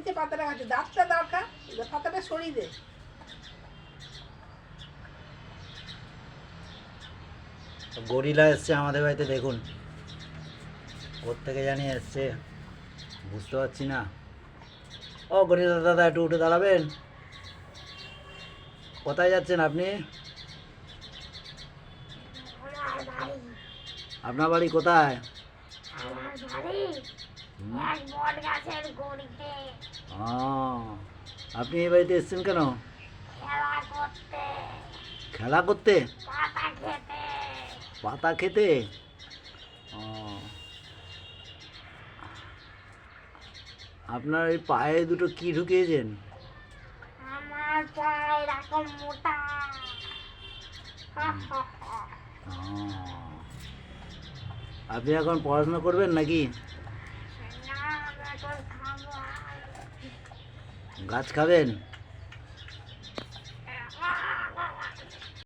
যে পাতাটা খাচ্ছে, দাঁতটা দরকার, পাতাটা সরিয়ে দে। গরিলা এসছে আমাদের বাড়িতে, দেখুন কোত্থেকে জানি এসছে, বুঝতে পারছি না। ও গরিলা দাদা, একটু উঠে দাঁড়াবেন। কোথায় যাচ্ছেন আপনি? আপনার বাড়ি কোথায়? আপনি এই বাড়িতে এসছেন কেন? খেলা করতে? পাতা খেতে? ও, আপনার এই পায়ে দুটো কি ঢুকিয়েছেন? আমার পায়ে এরকম মোটা। আপনি এখন পড়াশোনা করবেন নাকি? না, আমি এখন খাবো। গাছ খাবেন?